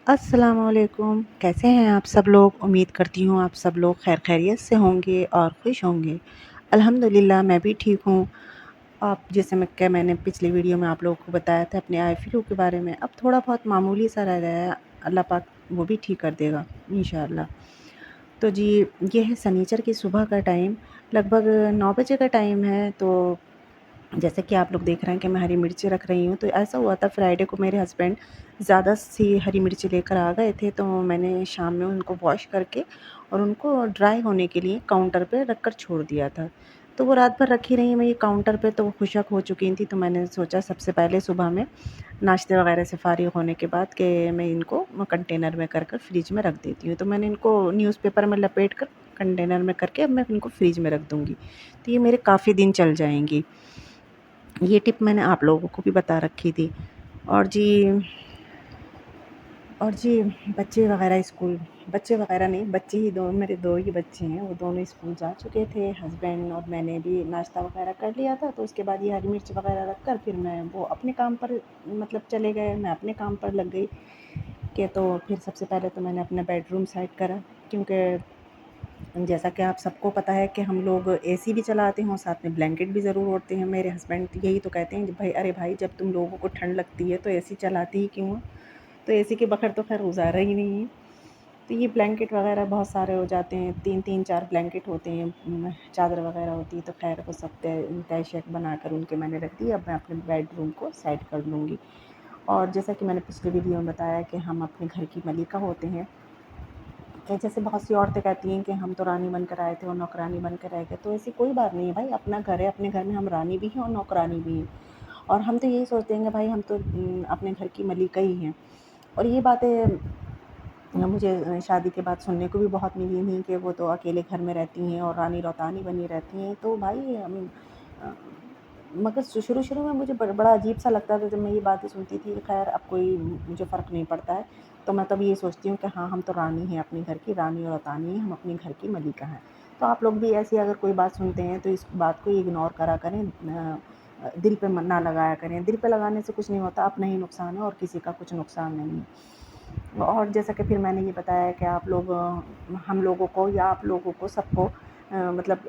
السلام علیکم، کیسے ہیں آپ سب لوگ؟ امید کرتی ہوں آپ سب لوگ خیر خیریت سے ہوں گے اور خوش ہوں گے۔ الحمدللہ میں بھی ٹھیک ہوں۔ آپ جیسے میں نے پچھلی ویڈیو میں آپ لوگوں کو بتایا تھا اپنے آئی فلو کے بارے میں، اب تھوڑا بہت معمولی سا رہ گیا ہے، اللہ پاک وہ بھی ٹھیک کر دے گا انشاءاللہ۔ تو جی، یہ ہے سنیچر کی صبح کا ٹائم، لگ بھگ 9 بجے کا ٹائم ہے۔ تو جیسے کہ آپ لوگ دیکھ رہے ہیں کہ میں ہری مرچی رکھ رہی ہوں، تو ایسا ہوا تھا فرائیڈے کو میرے ہسبینڈ زیادہ سی ہری مرچی لے کر آ گئے تھے، تو میں نے شام میں ان کو واش کر کے اور ان کو ڈرائی ہونے کے لیے کاؤنٹر پہ رکھ کر چھوڑ دیا تھا۔ تو وہ رات بھر رکھی رہی میں یہ کاؤنٹر پہ، تو وہ خشک ہو چکی تھیں، تو میں نے سوچا سب سے پہلے صبح میں ناشتے وغیرہ سے فارغ ہونے کے بعد کہ میں ان کو کنٹینر میں کر فریج میں رکھ دیتی ہوں۔ تو میں نے ان کو نیوز پیپر میں لپیٹ کر کنٹینر میں کر کے اب میں ان کو فریج میں رکھ دوں گی، تو یہ میرے کافی دن چل جائیں گی۔ یہ ٹپ میں نے آپ لوگوں کو بھی بتا رکھی تھی۔ اور جی بچے وغیرہ نہیں، بچے ہی دو، میرے دو ہی بچے ہیں، وہ دونوں اسکول جا چکے تھے، ہسبینڈ اور میں نے بھی ناشتہ وغیرہ کر لیا تھا۔ تو اس کے بعد یہ ہری مرچ وغیرہ رکھ کر پھر وہ اپنے کام پر چلے گئے، میں اپنے کام پر لگ گئی کہ تو پھر سب سے پہلے تو میں نے اپنا بیڈ روم سیٹ کرا، کیونکہ جیسا کہ آپ سب کو پتہ ہے کہ ہم لوگ اے سی بھی چلاتے ہیں اور ساتھ میں بلینکٹ بھی ضرور اوڑھتے ہیں۔ میرے ہسبینڈ یہی تو کہتے ہیں کہ بھائی جب تم لوگوں کو ٹھنڈ لگتی ہے تو اے سی چلاتی ہی کیوں؟ تو اے سی کے بغیر تو خیر گزارا ہی نہیں ہے۔ تو یہ بلینکٹ وغیرہ بہت سارے ہو جاتے ہیں، 3 بلینکٹ ہوتے ہیں، چادر وغیرہ ہوتی ہے، تو خیر وہ سب طے شیک بنا کر ان کے میں نے رکھ دی۔ اب میں اپنے بیڈ روم کو سیٹ کر لوں گی۔ اور جیسا کہ میں نے پچھلی ویڈیو میں بتایا کہ ہم اپنے گھر کی ملکہ ہوتے ہیں، کہ جیسے بہت سی عورتیں کہتی ہیں کہ ہم تو رانی بن کر آئے تھے اور نوکرانی بن کر رہ گئے، تو ایسی کوئی بات نہیں ہے بھائی، اپنا گھر ہے، اپنے گھر میں ہم رانی بھی ہیں اور نوکرانی بھی ہیں، اور ہم تو یہی سوچتے ہیں کہ بھائی ہم تو اپنے گھر کی ملکہ ہی ہیں۔ اور یہ باتیں مجھے شادی کے بعد سننے کو بھی بہت ملی تھیں کہ وہ تو اکیلے گھر میں رہتی ہیں اور رانی روتانی بنی رہتی ہیں۔ تو بھائی مگر شروع میں مجھے بڑا عجیب سا لگتا تھا جب میں یہ باتیں سنتی تھی۔ خیر اب کوئی مجھے فرق نہیں پڑتا ہے، تو میں تب یہ سوچتی ہوں کہ ہاں ہم تو رانی ہیں، اپنے گھر کی رانی اور روتانی ہیں، ہم اپنے گھر کی ملکہ ہیں۔ تو آپ لوگ بھی ایسی اگر کوئی بات سنتے ہیں تو اس بات کو اگنور کرا کریں، دل پہ نہ لگایا کریں، دل پہ لگانے سے کچھ نہیں ہوتا، اپنا ہی نقصان ہے اور کسی کا کچھ نقصان نہیں ہے۔ اور جیسا کہ پھر میں نے یہ بتایا کہ ہم لوگوں کو یا آپ لوگوں کو سب کو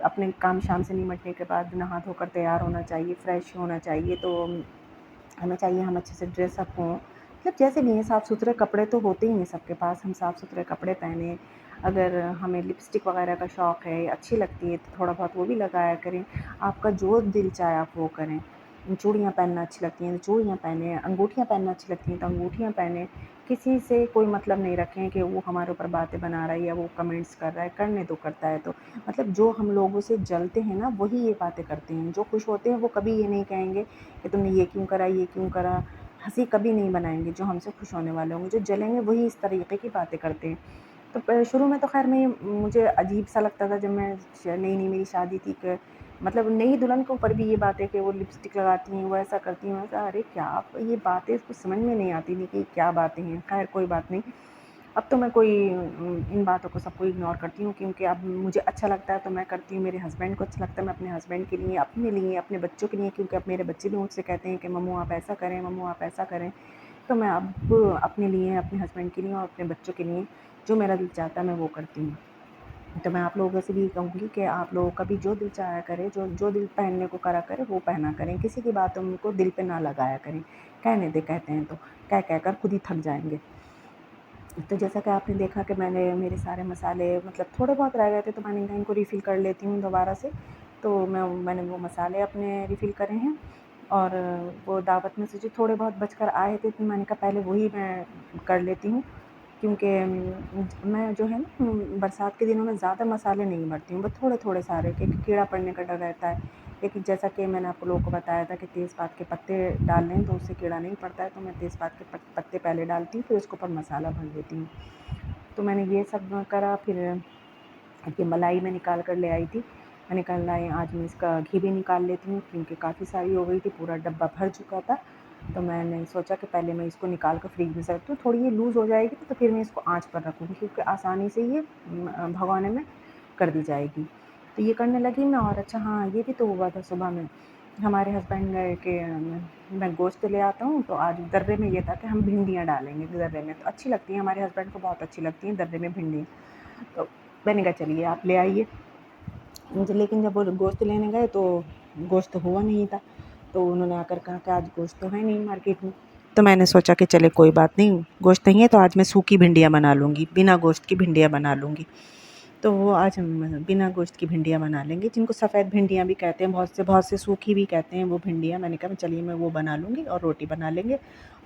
اپنے کام شام سے نمٹنے کے بعد نہا دھو کر تیار ہونا چاہیے، فریش ہونا چاہیے۔ تو ہمیں چاہیے ہم اچھے سے ڈریس اپ ہوں، جیسے بھی ہیں، صاف ستھرے کپڑے تو ہوتے ہی ہیں سب کے پاس، ہم صاف ستھرے کپڑے پہنیں۔ اگر ہمیں لپسٹک وغیرہ کا شوق ہے، اچھی لگتی ہے، تو تھوڑا بہت وہ بھی لگایا کریں۔ آپ کا جو دل چاہے آپ وہ کریں۔ چوڑیاں پہننا اچھی لگتی ہیں تو چوڑیاں پہنیں، انگوٹھیاں پہننا اچھی لگتی ہیں تو انگوٹھیاں پہنیں۔ کسی سے کوئی مطلب نہیں رکھیں کہ وہ ہمارے اوپر باتیں بنا رہا ہے یا وہ کمنٹس کر رہا ہے، کرنے تو کرتا ہے، تو جو ہم لوگوں سے جلتے ہیں نا وہی یہ باتیں کرتے ہیں، جو خوش ہوتے ہیں وہ کبھی یہ نہیں کہیں گے کہ تم نے یہ کیوں کرا، یہ کیوں کرا، ہنسی کبھی نہیں بنائیں گے۔ جو ہم سے خوش ہونے والے ہوں گے، جو جلیں گے، وہی اس طریقے کی باتیں کرتے ہیں۔ تو شروع میں تو خیر مجھے عجیب سا لگتا تھا جب میں نئی میری شادی تھی، کہ نئی دلہن کے اوپر بھی یہ باتیں کہ وہ لپسٹک لگاتی ہیں، وہ ایسا کرتی ہیں، ویسا، ارے کیا آپ یہ باتیں کچھ سمجھ میں نہیں آتی تھی کہ کیا باتیں ہیں۔ خیر کوئی بات نہیں، اب تو میں ان باتوں کو سب کو اگنور کرتی ہوں، کیونکہ اب مجھے اچھا لگتا ہے تو میں کرتی ہوں، میرے ہسبینڈ کو اچھا لگتا ہے، میں اپنے ہسبینڈ کے لیے، اپنے لیے، اپنے بچوں کے لیے، کیونکہ اب میرے بچے بھی مجھ سے کہتے ہیں کہ ممو آپ ایسا کریں، ممو آپ ایسا کریں، تو میں اب اپنے لیے، اپنے ہسبینڈ کے لیے اور اپنے بچوں کے لیے جو میرا دل چاہتا ہے میں وہ کرتی ہوں۔ تو میں آپ لوگوں سے بھی کہوں گی کہ آپ لوگوں کا بھی جو دل چاہا کرے، جو دل پہننے کو کرا کرے وہ پہنا کریں، کسی کی باتوں کو دل پہ نہ لگایا کریں، کہنے دے کہتے ہیں تو کہہ کر خود ہی تھک جائیں گے۔ تو جیسا کہ آپ نے دیکھا کہ میرے سارے مسالے تھوڑے بہت رہ گئے تھے، تو میں نے کہا ان کو ریفل کر لیتی ہوں دوبارہ سے، تو میں نے وہ مسالے اپنے ریفل کرے ہیں۔ اور وہ دعوت میں سے جو تھوڑے بہت بچ کر آئے تھے، تو میں نے کہا پہلے وہی میں کر لیتی ہوں، کیونکہ میں جو ہے نا برسات کے دنوں میں زیادہ مسالے نہیں بھرتی ہوں، بس تھوڑے تھوڑے سارے، کیونکہ کیڑا پڑنے کا ڈر رہتا ہے۔ لیکن جیسا کہ میں نے آپ لوگوں کو بتایا تھا کہ تیز پات کے پتے ڈال لیں تو اس سے کیڑا نہیں پڑتا ہے، تو میں تیز پات کے پتے پہلے ڈالتی ہوں، پھر اس کے اوپر مسالہ بھر دیتی ہوں۔ تو میں نے یہ سب کرا، پھر یہ ملائی میں نکال کر لے آئی تھی، میں نے کہا آج میں اس کا گھی بھی نکال لیتی ہوں، کیونکہ کافی ساری ہو گئی تھی، پورا ڈبہ بھر چکا تھا۔ تو میں نے سوچا کہ پہلے میں اس کو نکال کر فریج میں سے رکھتی ہوں، تھوڑی یہ لوز ہو جائے گی تو پھر میں اس کو آنچ پر رکھوں گی، کیونکہ آسانی سے یہ بھگونے میں کر دی جائے گی۔ تو یہ کرنے لگی میں، اور اچھا ہاں یہ بھی تو ہوا تھا صبح میں ہمارے ہسبینڈ گئے کہ میں گوشت لے آتا ہوں، تو آج درے میں یہ تھا کہ ہم بھنڈیاں ڈالیں گے درے میں، تو اچھی لگتی ہیں ہمارے ہسبینڈ کو، بہت اچھی لگتی ہیں درے میں بھنڈیاں، تو میں نے کہا چلیے آپ لے آئیے۔ لیکن جب وہ گوشت لینے گئے تو گوشت ہوا نہیں تھا، تو انہوں نے آ کر کہا کہ آج گوشت تو ہے نہیں مارکیٹ میں، تو میں نے سوچا کہ چلے کوئی بات نہیں، گوشت نہیں ہے تو آج میں سوکھی بھنڈیاں بنا لوں گی، بنا گوشت کی بھنڈیاں بنا لوں گی۔ تو وہ آج ہم بنا گوشت کی بھنڈیاں بنا لیں گے، جن کو سفید بھنڈیاں بھی کہتے ہیں، بہت سے سوکھی بھی کہتے ہیں وہ بھنڈیاں۔ میں نے کہا چلیے میں وہ بنا لوں گی اور روٹی بنا لیں گے،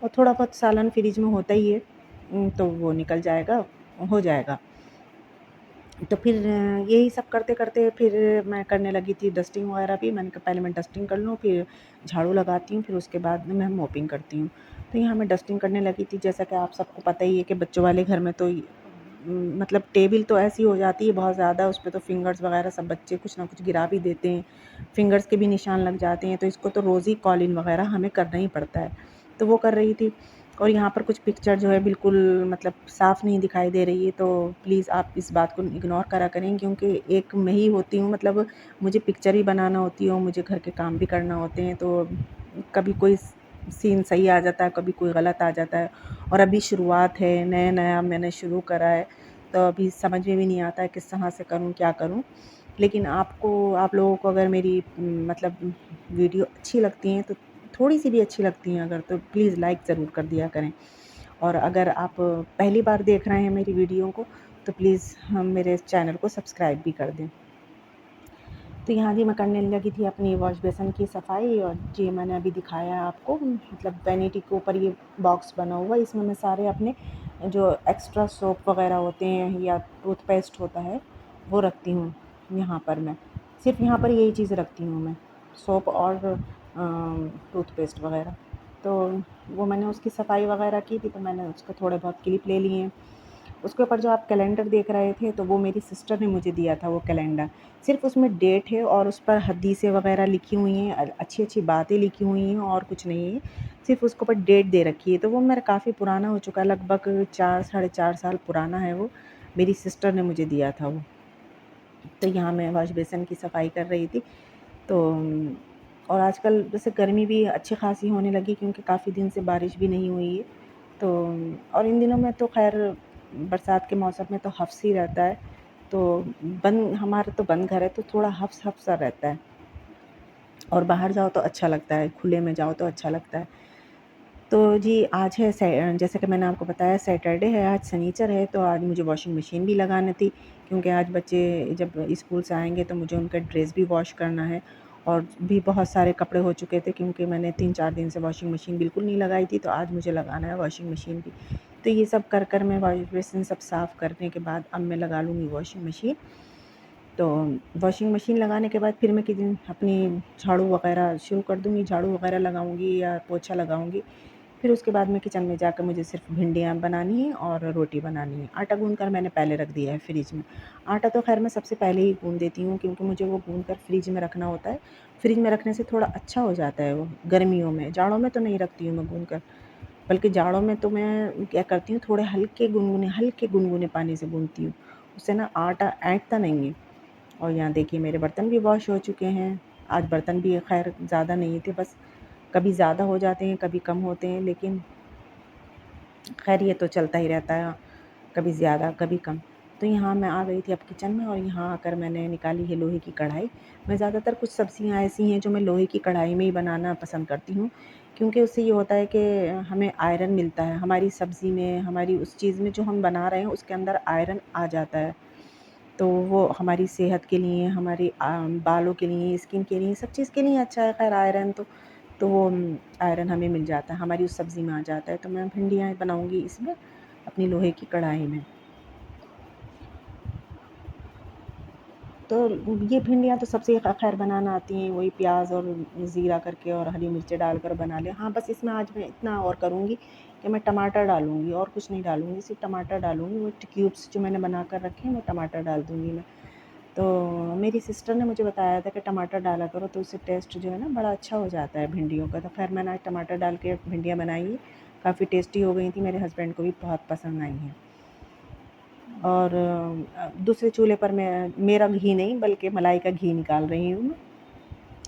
اور تھوڑا بہت سالن فریج میں ہوتا ہی ہے، تو وہ نکل جائے گا، ہو جائے گا۔ تو پھر یہی سب کرتے کرتے پھر میں کرنے لگی تھی ڈسٹنگ وغیرہ بھی۔ میں نے کہا پہلے میں ڈسٹنگ کر لوں، پھر جھاڑو لگاتی ہوں، پھر اس کے بعد میں موپنگ کرتی ہوں۔ تو یہاں میں ڈسٹنگ کرنے لگی تھی، جیسا کہ آپ سب کو پتہ ہی ہے کہ بچوں والے گھر میں تو مطلب ٹیبل تو ایسی ہو جاتی ہے بہت زیادہ، اس پہ تو فنگرز وغیرہ سب بچے کچھ نہ کچھ گرا بھی دیتے ہیں، فنگرز کے بھی نشان لگ جاتے ہیں، تو اس کو تو روز ہی قالین وغیرہ ہمیں کرنا ہی پڑتا ہے۔ تو وہ کر رہی تھی، اور یہاں پر کچھ پکچر جو ہے بالکل مطلب صاف نہیں دکھائی دے رہی ہے، تو پلیز آپ اس بات کو اگنور کرا کریں، کیونکہ ایک میں ہی ہوتی ہوں، مطلب مجھے پکچر ہی بنانا ہوتی ہے اور مجھے گھر کے کام بھی کرنا ہوتے ہیں، تو کبھی کوئی سین صحیح آ جاتا ہے، کبھی کوئی غلط آ جاتا ہے، اور ابھی شروعات ہے، نیا میں نے شروع کرا ہے، تو ابھی سمجھ میں بھی نہیں آتا ہے کس طرح سے کروں، کیا کروں۔ لیکن آپ لوگوں کو اگر میری مطلب ویڈیو اچھی لگتی ہیں، تو تھوڑی سی بھی اچھی لگتی ہیں اگر، تو پلیز لائک ضرور کر دیا کریں، اور اگر آپ پہلی بار دیکھ رہے ہیں میری ویڈیو کو تو پلیز میرے چینل کو سبسکرائب بھی کر دیں۔ تو یہاں جی میں کرنے لگی تھی اپنی واش بیسن کی صفائی، اور جی میں نے ابھی دکھایا ہے آپ کو، مطلب وینٹی کے اوپر یہ باکس بنا ہوا ہے، اس میں سارے اپنے جو ایکسٹرا سوپ وغیرہ ہوتے ہیں یا ٹوتھ پیسٹ ہوتا ہے وہ رکھتی ہوں یہاں پر۔ میں صرف یہاں پر یہی چیز رکھتی ہوں، میں سوپ اور ٹوتھ پیسٹ وغیرہ۔ تو وہ میں نے اس کی صفائی وغیرہ کی تھی، تو میں نے اس کو تھوڑے بہت کلپ لے لیے ہیں۔ اس کے اوپر جو آپ کیلنڈر دیکھ رہے تھے، تو وہ میری سسٹر نے مجھے دیا تھا وہ کیلنڈر، صرف اس میں ڈیٹ ہے اور اس پر حدیثیں وغیرہ لکھی ہوئی ہیں، اچھی اچھی باتیں لکھی ہوئی ہیں، اور کچھ نہیں ہے، صرف اس کے اوپر ڈیٹ دے رکھی ہے۔ تو وہ میرا کافی پرانا ہو چکا ہے، لگ بھگ 4 ساڑھے 4 سال پرانا ہے وہ، میری سسٹر نے مجھے دیا تھا وہ۔ تو یہاں میں واش بیسن کی صفائی کر رہی تھی، تو اور آج کل جیسے گرمی بھی اچھی خاصی ہونے لگی، کیونکہ کافی دن سے بارش بھی نہیں ہوئی ہے، تو اور ان دنوں میں تو خیر برسات کے موسم میں تو حفظ ہی رہتا ہے، تو ہمارا تو بند گھر ہے، تو تھوڑا حفظ سا رہتا ہے، اور باہر جاؤ تو اچھا لگتا ہے، کھلے میں جاؤ تو اچھا لگتا ہے۔ تو جی آج ہے جیسے کہ میں نے آپ کو بتایا سیٹرڈے ہے، آج سنیچر ہے، تو آج مجھے واشنگ مشین بھی لگانی تھی، کیونکہ آج بچے جب اسکول سے آئیں گے تو مجھے ان کا ڈریس بھی واش کرنا ہے، اور بھی بہت سارے کپڑے ہو چکے تھے، کیونکہ میں نے 3 4 دن سے واشنگ مشین بالکل نہیں لگائی تھی، تو آج مجھے لگانا ہے واشنگ مشین بھی۔ تو یہ سب کر میں واش بیسن سب صاف کرنے کے بعد اب میں لگا لوں گی واشنگ مشین۔ تو واشنگ مشین لگانے کے بعد پھر میں کسی دن اپنی جھاڑو وغیرہ شروع کر دوں گی، جھاڑو وغیرہ لگاؤں گی یا پوچھا لگاؤں گی، پھر اس کے بعد میں کچن میں جا کر مجھے صرف بھنڈیاں بنانی ہیں اور روٹی بنانی ہے۔ آٹا گوندھ کر میں نے پہلے رکھ دیا ہے فریج میں، آٹا تو خیر میں سب سے پہلے ہی گوندھ دیتی ہوں، کیونکہ مجھے وہ گوندھ کر فریج میں رکھنا ہوتا ہے، فریج میں رکھنے سے تھوڑا اچھا ہو جاتا ہے وہ گرمیوں میں، جاڑوں میں تو نہیں رکھتی ہوں میں گوندھ کر، بلکہ جاڑوں میں تو میں کیا کرتی ہوں تھوڑے ہلکے گنگنے پانی سے گوندھتی ہوں، اس سے نا آٹا اینٹتا نہیں ہے۔ اور یہاں دیکھیے میرے برتن بھی واش ہو چکے ہیں، آج برتن بھی خیر زیادہ نہیں تھے، بس کبھی زیادہ ہو جاتے ہیں کبھی کم ہوتے ہیں، لیکن خیر یہ تو چلتا ہی رہتا ہے، کبھی زیادہ کبھی کم۔ تو یہاں میں آ گئی تھی اب کچن میں، اور یہاں آ کر میں نے نکالی ہے لوہے کی کڑھائی۔ میں زیادہ تر کچھ سبزیاں ایسی ہیں جو میں لوہے کی کڑھائی میں ہی بنانا پسند کرتی ہوں، کیونکہ اس سے یہ ہوتا ہے کہ ہمیں آئرن ملتا ہے، ہماری سبزی میں، ہماری اس چیز میں جو ہم بنا رہے ہیں اس کے اندر آئرن آ جاتا ہے، تو وہ ہماری صحت کے لیے، ہماری بالوں کے لیے، اسکن کے لیے، سب چیز کے لیے اچھا ہے خیر آئرن تو وہ آئرن ہمیں مل جاتا ہے، ہماری اس سبزی میں آ جاتا ہے۔ تو میں بھنڈیاں بناؤں گی اس میں اپنی لوہے کی کڑھائی میں۔ تو یہ بھنڈیاں تو سب سے خیر بنانا آتی ہیں، وہی پیاز اور زیرہ کر کے اور ہری مرچیں ڈال کر بنا لیں۔ ہاں بس اس میں آج میں اتنا اور کروں گی کہ میں ٹماٹر ڈالوں گی، اور کچھ نہیں ڈالوں گی، صرف ٹماٹر ڈالوں گی، وہ کیوبس جو میں نے بنا کر رکھے ہیں وہ ٹماٹر ڈال دوں گی میں۔ تو میری سسٹر نے مجھے بتایا تھا کہ ٹماٹر ڈالا کرو تو اس سے ٹیسٹ جو ہے نا بڑا اچھا ہو جاتا ہے بھنڈیوں کا، تو خیر میں نے آج ٹماٹر ڈال کے بھنڈیاں بنائی، کافی ٹیسٹی ہو گئی تھیں، میرے ہسبینڈ کو بھی بہت پسند آئی ہیں۔ اور دوسرے چولہے پر میں میرا گھی نہیں بلکہ ملائی کا گھی نکال رہی ہوں میں،